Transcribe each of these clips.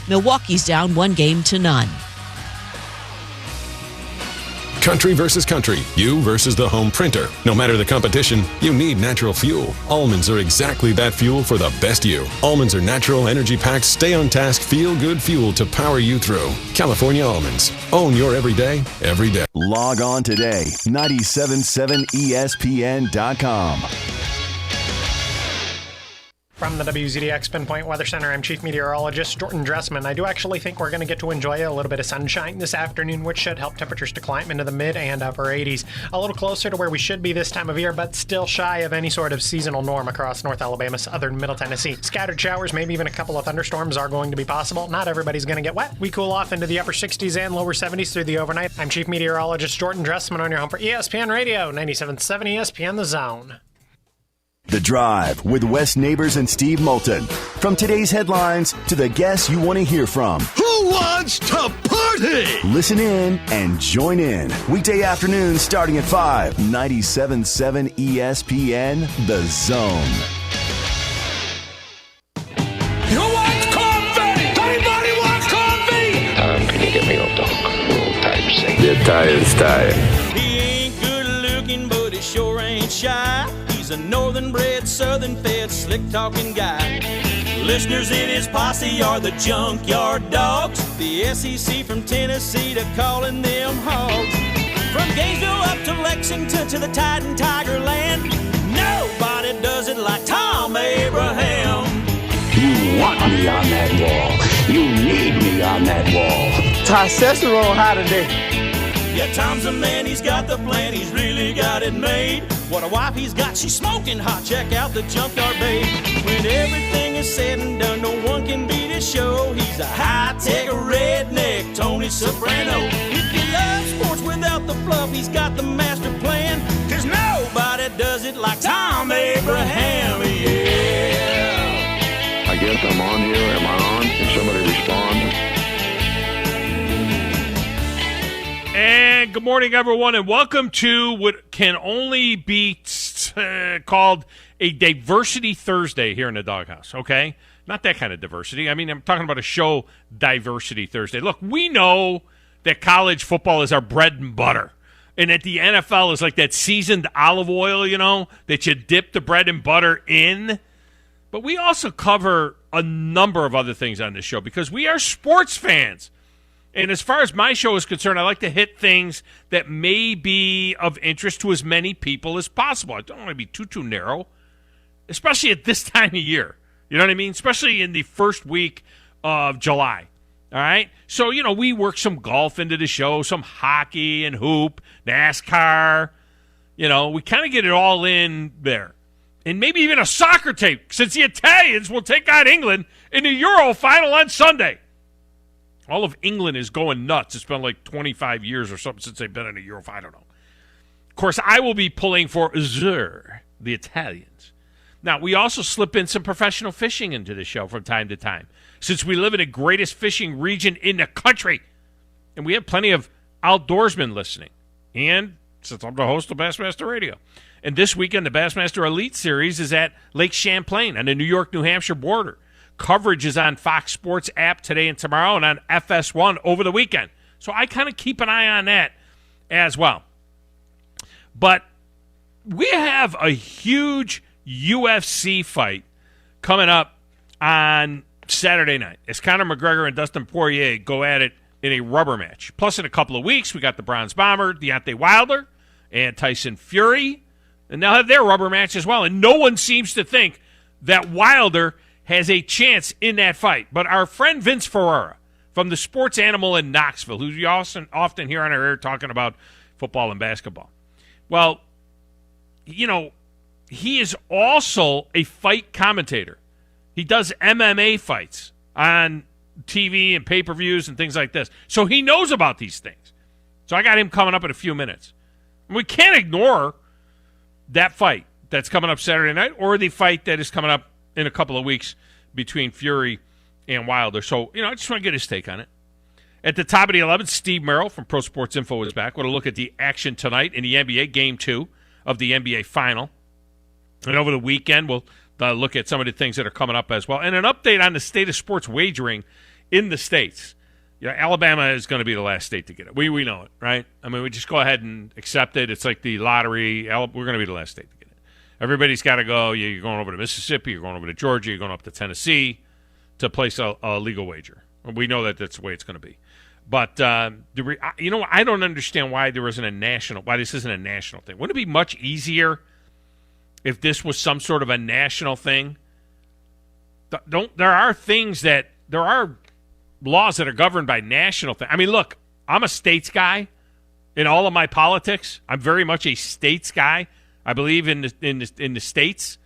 Milwaukee's down 1-0. Country versus country, you versus the home printer. No matter the competition, you need natural fuel. Almonds are exactly that fuel for the best you. Almonds are natural, energy-packed, stay-on-task, feel-good fuel to power you through. California Almonds. Own your everyday, every day. Log on today, 977ESPN.com. From the WZDX Pinpoint Weather Center, I'm Chief Meteorologist Jordan Dressman. I do actually think we're going to get to enjoy a little bit of sunshine this afternoon, which should help temperatures to climb into the mid and upper 80s. A little closer to where we should be this time of year, but still shy of any sort of seasonal norm across North Alabama, southern Middle Tennessee. Scattered showers, maybe even a couple of thunderstorms are going to be possible. Not everybody's going to get wet. We cool off into the upper 60s and lower 70s through the overnight. I'm Chief Meteorologist Jordan Dressman on your home for ESPN Radio, 97.7 ESPN The Zone. The Drive with Wes Neighbors and Steve Moulton. From today's headlines to the guests you want to hear from. Who wants to party? Listen in and join in. Weekday afternoons starting at 5. 97.7 ESPN The Zone. Who wants coffee? Anybody wants coffee? Tom, can you get me a dog? Roll type say. The tire's tired. He ain't good looking, but he sure ain't shy. He's a northern-bred, southern-fed, slick-talking guy. Listeners in his posse are the junkyard dogs. The SEC from Tennessee to calling them hogs. From Gainesville up to Lexington to the Titan Tiger Land, nobody does it like Thom Abraham. You want me on that wall. You need me on that wall. Testosterone high today. Yeah, Tom's a man, he's got the plan, he's really got it made. What a wife he's got, she's smoking hot, check out the junkyard babe. When everything is said and done, no one can beat his show. He's a high-tech redneck, Tony Soprano. If you love sports without the fluff, he's got the master plan. Cause nobody does it like Thom Abraham, yeah. I guess I'm on here. Am I on? Can somebody respond? And good morning, everyone, and welcome to what can only be called a Diversity Thursday here in the Doghouse, okay? Not that kind of diversity. I mean, I'm talking about a show Diversity Thursday. Look, we know that college football is our bread and butter, and that the NFL is like that seasoned olive oil, you know, that you dip the bread and butter in. But we also cover a number of other things on this show because we are sports fans. And as far as my show is concerned, I like to hit things that may be of interest to as many people as possible. I don't want to be too narrow, especially at this time of year. You know what I mean? Especially in the first week of July. All right? So, you know, we work some golf into the show, some hockey and hoop, NASCAR. You know, we kind of get it all in there. And maybe even a soccer tape, since the Italians will take on England in the Euro final on Sunday. All of England is going nuts. It's been like 25 years or something since they've been in a Euro. I don't know. Of course, I will be pulling for the Italians. Now, we also slip in some professional fishing into the show from time to time, since we live in the greatest fishing region in the country. And we have plenty of outdoorsmen listening. And since I'm the host of Bassmaster Radio. And this weekend, the Bassmaster Elite Series is at Lake Champlain on the New York-New Hampshire border. Coverage is on Fox Sports app today and tomorrow and on FS1 over the weekend. So I kind of keep an eye on that as well. But we have a huge UFC fight coming up on Saturday night as Conor McGregor and Dustin Poirier go at it in a rubber match. Plus, in a couple of weeks, we got the Bronze Bomber, Deontay Wilder, and Tyson Fury. And they'll have their rubber match as well. And no one seems to think that Wilder has a chance in that fight. But our friend Vince Ferrara from the Sports Animal in Knoxville, who you often hear on our air talking about football and basketball. Well, you know, he is also a fight commentator. He does MMA fights on TV and pay-per-views and things like this. So he knows about these things. So I got him coming up in a few minutes. And we can't ignore that fight that's coming up Saturday night or the fight that is coming up in a couple of weeks between Fury and Wilder. So, you know, I just want to get his take on it. At the top of the 11th, Steve Merril from Pro Sports Info is back. We're going to look at the action tonight in the NBA, Game 2 of the NBA Final. And over the weekend, we'll look at some of the things that are coming up as well. And an update on the state of sports wagering in the states. Alabama is going to be the last state to get it. We know it, right? I mean, we just go ahead and accept it. It's like the lottery. We're going to be the last state to get it. Everybody's got to go. You're going over to Mississippi. You're going over to Georgia. You're going up to Tennessee to place a legal wager. We know that that's the way it's going to be. But I don't understand why this isn't a national thing. Wouldn't it be much easier if this was some sort of a national thing? There are laws that are governed by national things. I mean, look, I'm a states guy in all of my politics. I'm very much a states guy. I believe in the states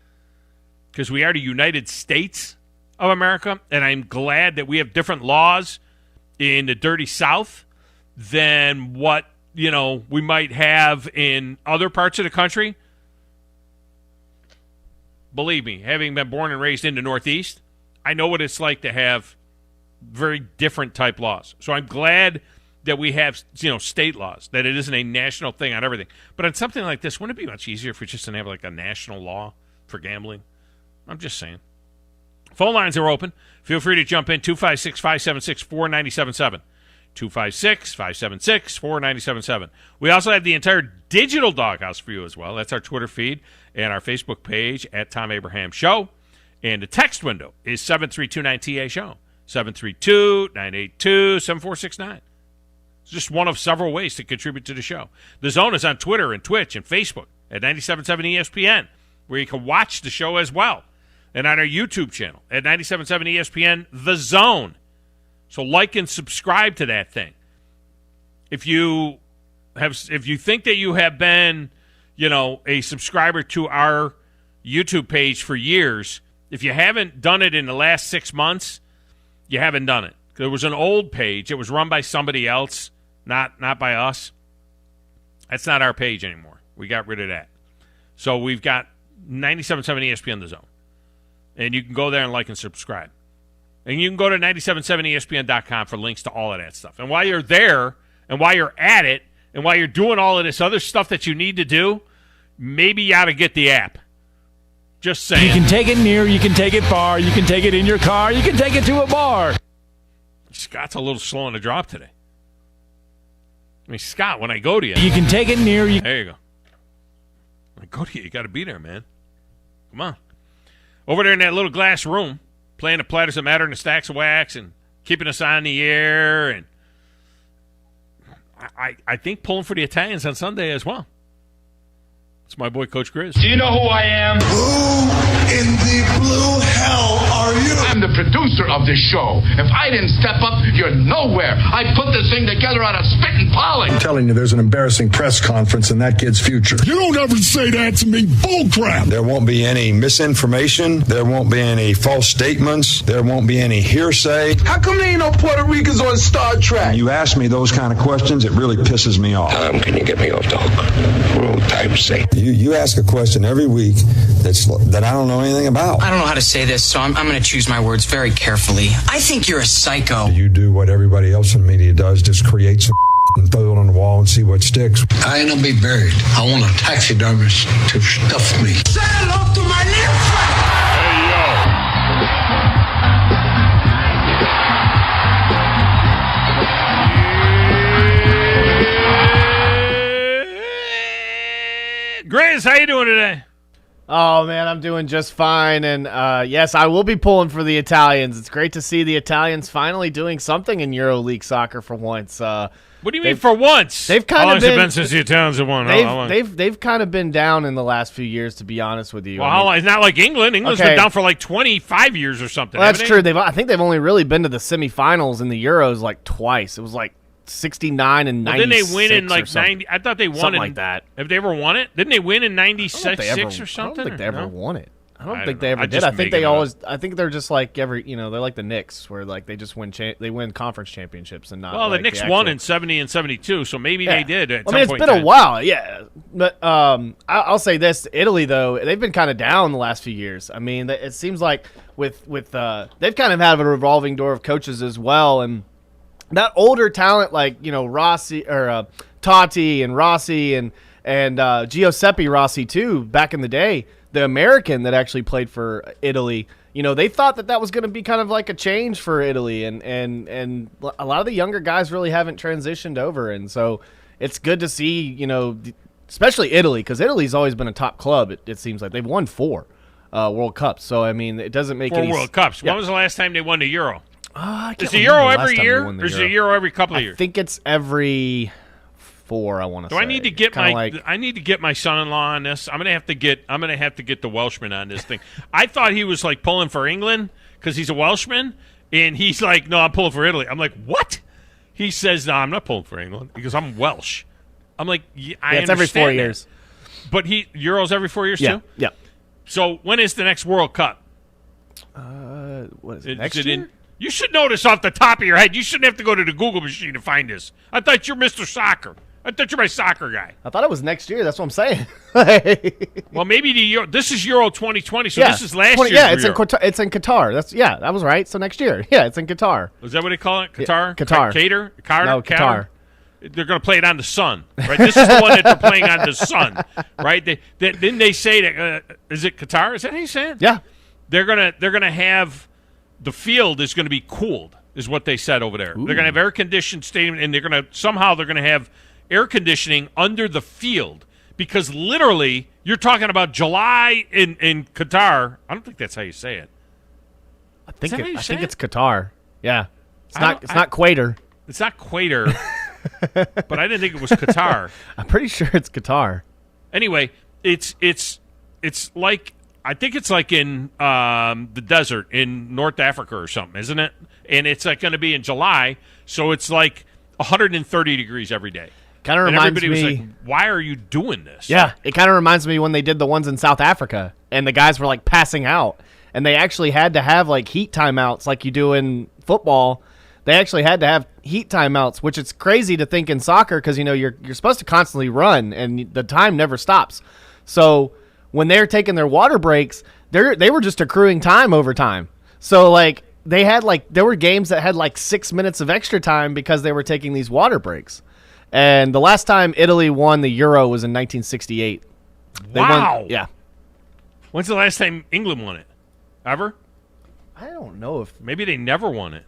because we are the United States of America, and I'm glad that we have different laws in the dirty South than what we might have in other parts of the country. Believe me, having been born and raised in the Northeast, I know what it's like to have very different type laws. So I'm glad that we have state laws, that it isn't a national thing on everything. But on something like this, wouldn't it be much easier if we just didn't have like a national law for gambling? I'm just saying. Phone lines are open. Feel free to jump in, 256-576-4977. 256-576-4977. We also have the entire digital doghouse for you as well. That's our Twitter feed and our Facebook page at Thom Abraham Show. And the text window is 732-9TA-SHOW, 732-982-7469. It's just one of several ways to contribute to the show. The Zone is on Twitter and Twitch and Facebook at 97.7 ESPN, where you can watch the show as well. And on our YouTube channel at 97.7 ESPN, The Zone. So like and subscribe to that thing. If you think that you have been, a subscriber to our YouTube page for years, if you haven't done it in the last 6 months, you haven't done it. There was an old page. It was run by somebody else, not by us. That's not our page anymore. We got rid of that. So we've got 97.7 ESPN The Zone. And you can go there and like and subscribe. And you can go to 977ESPN.com for links to all of that stuff. And while you're there, and while you're at it, and while you're doing all of this other stuff that you need to do, maybe you ought to get the app. Just saying. You can take it near, you can take it far, you can take it in your car, you can take it to a bar. Scott's a little slow on the drop today. I mean, Scott, when I go to you. You can take it near. There you go. When I go to you got to be there, man. Come on. Over there in that little glass room, playing the Platters That Matter and the Stacks of Wax and keeping us on the air. And I think pulling for the Italians on Sunday as well. It's my boy, Coach Grizz. Do you know who I am? Who in the blue hell are you? I'm the producer of this show. If I didn't step up, you're nowhere. I put this thing together out of spit and pollen. I'm telling you, there's an embarrassing press conference in that kid's future. You don't ever say that to me. Bullcrap. There won't be any misinformation. There won't be any false statements. There won't be any hearsay. How come there ain't no Puerto Ricans on Star Trek? When you ask me those kind of questions, it really pisses me off. Tom, can you get me off the hook? For old time's sake. You ask a question every week that I don't know anything about. I don't know how to say this, so I'm going to choose my words very carefully. I think you're a psycho. You do what everybody else in media does, just create some and throw it on the wall and see what sticks. I ain't gonna be buried. I want a taxidermist to stuff me. Say hello to my little Grizz, how you doing today? Oh, man, I'm doing just fine. And, yes, I will be pulling for the Italians. It's great to see the Italians finally doing something in EuroLeague soccer for once. What do you mean for once? They've kind How long of has it been since the Italians have won? They've kind of been down in the last few years, to be honest with you. Well, how long? It's not like England. England's been down for like 25 years or something. Well, that's true. I think they've only really been to the semifinals in the Euros like twice. It was like 69 and 96. Didn't they win in like 90? I thought they won something like that. Have they ever won it? Didn't they win in 96 or something? I don't think they ever won it. I don't think they ever did. just I think make it up. I think they're just like they're like the Knicks, where like they just win. They win conference championships and not. Well, like the Knicks actual... won in 70 and 72, so maybe they did. At some it's point been a while, yeah. But I'll say this: Italy, though, they've been kind of down the last few years. I mean, it seems like with they've kind of had a revolving door of coaches as well, and that older talent like Rossi or Totti and Rossi and Giuseppe Rossi too back in the day. The American that actually played for Italy, they thought that was going to be kind of like a change for Italy, and a lot of the younger guys really haven't transitioned over, and so it's good to see, especially Italy, because Italy's always been a top club. It seems like they've won 4 World Cups, so I mean, it doesn't make 4 any World Cups. Yeah. When was the last time they won the Euro? Is the Euro every year, or is the Euro every couple of years? I think it's every 4. I want to say. I need to get I need to get my son-in-law on this. I'm gonna have to get the Welshman on this thing. I thought he was like pulling for England because he's a Welshman, and he's like, no, I'm pulling for Italy. I'm like, what? He says, no, I'm not pulling for England because I'm Welsh. I'm like, it's every 4 years. But Euro's every 4 years too? Yeah. So when is the next World Cup? What is it, next year? You should know this off the top of your head. You shouldn't have to go to the Google machine to find this. I thought you're Mr. Soccer. I thought you're my soccer guy. I thought it was next year. That's what I'm saying. Well, maybe this is Euro 2020, so this is last year. Yeah, it's in Qatar. That was right. So next year. Yeah, it's in Qatar. Is that what they call it? Qatar? Yeah, Qatar. Qatar? They're going to play it on the sun, right? This is the one that they're playing on the sun, right? Didn't they say that? Is it Qatar? Is that how you say it? Yeah. They're gonna have the field is going to be cooled, is what they said over there. Ooh. They're going to have air conditioned stadium, and they're going to have air conditioning under the field, because literally you're talking about July in Qatar. I don't think that's how you say it. I think it's Qatar. Yeah, it's not Quater. It's not Quater, but I didn't think it was Qatar. I'm pretty sure it's Qatar. Anyway, it's like, I think it's like in the desert in North Africa or something, isn't it? And it's like going to be in July, so it's like 130 degrees every day. Kind of reminds everybody me. Was like, why are you doing this? Yeah, it kind of reminds me when they did the ones in South Africa, and the guys were like passing out, and they actually had to have like heat timeouts like you do in football. They actually had to have heat timeouts, which it's crazy to think in soccer because you're supposed to constantly run, and the time never stops. So when they're taking their water breaks, they were just accruing time over time. So like there were games that had like 6 minutes of extra time because they were taking these water breaks. And the last time Italy won the Euro was in 1968. Wow. Yeah. When's the last time England won it? Ever? I don't know if maybe they never won it.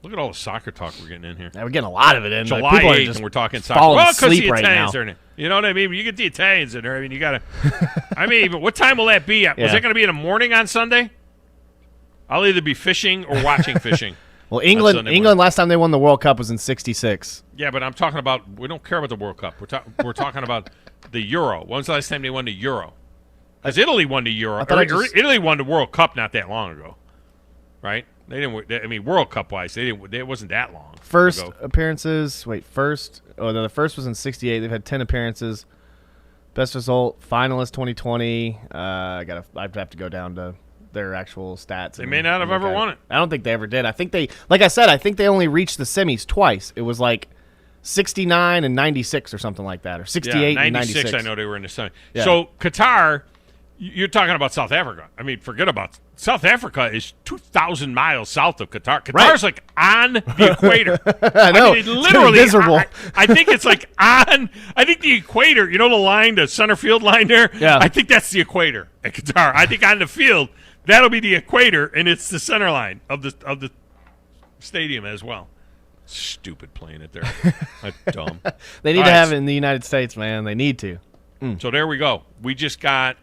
Look at all the soccer talk we're getting in here. Yeah, we're getting a lot of it in. July 8th, and we're talking soccer. Well, because the Italians are in it. You know what I mean? You get the Italians in there. I mean, you got to. I mean, but what time will that be? Was that going to be in the morning on Sunday? I'll either be fishing or watching fishing. Well, England last time they won the World Cup was in '66. Yeah, but I'm talking about, we don't care about the World Cup. We're talking about the Euro. When was the last time they won the Euro? Because Italy won the Euro. Italy won the World Cup not that long ago, right? They didn't. I mean, World Cup wise, they didn't. It wasn't that long. First ago. appearances. First. Oh, no, the first was in '68. They've had 10 appearances. Best result, finalist 2020. I'd have to go down to their actual stats. They may not have ever won it. I don't think they ever did. I think they, like I said, I think they only reached the semis twice. It was like 69 and 96 or something like that, or 68 and 96. I know they were in the semi. Yeah. So Qatar, you're talking about South Africa. I mean, forget about South Africa is 2,000 miles south of Qatar. Qatar's like on the equator. I know. I mean, literally, miserable. I think it's like on. I think the equator. You know the line, the center field line there. Yeah. I think that's the equator at Qatar. I think on the field that'll be the equator, and it's the center line of the stadium as well. Stupid playing it there. That's dumb. They need to have it in the United States, man. They need to. So there we go. We just got